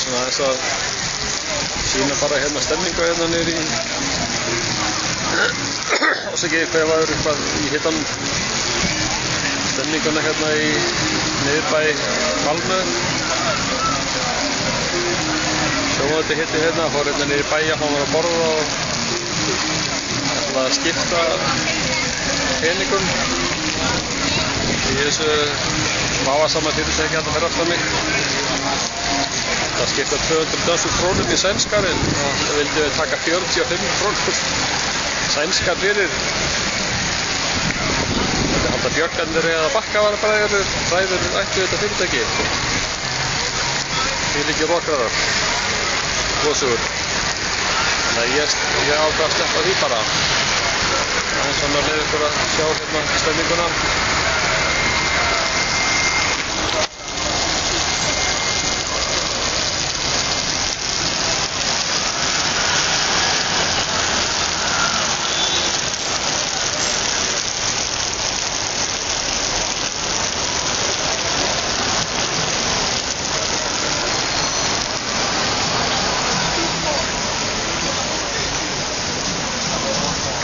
svona þess að sína bara hérna stemningu hérna niður í og svo ekki hvað var eitthvað í hittanum stemninguna hérna í niðurbæ Malmö sjóma þetta hitti hérna fór hérna niður í bæja hann var að borða og ætlaði að skipta peningum í þessu vafasama fyrirtæki hérna fyrir aftan mig það skipta 200.000 krónum í sænskar en það vildi við taka 45 krónur sænskar fyrir þetta halda björgarnir eða bakkavarbræður ræður ættu þetta fyrirtæki fyrir ekki rokrarar góðsugur þannig að ég ákvað að sleppa því bara það er svona leið ykkur að sjá hérna stemminguna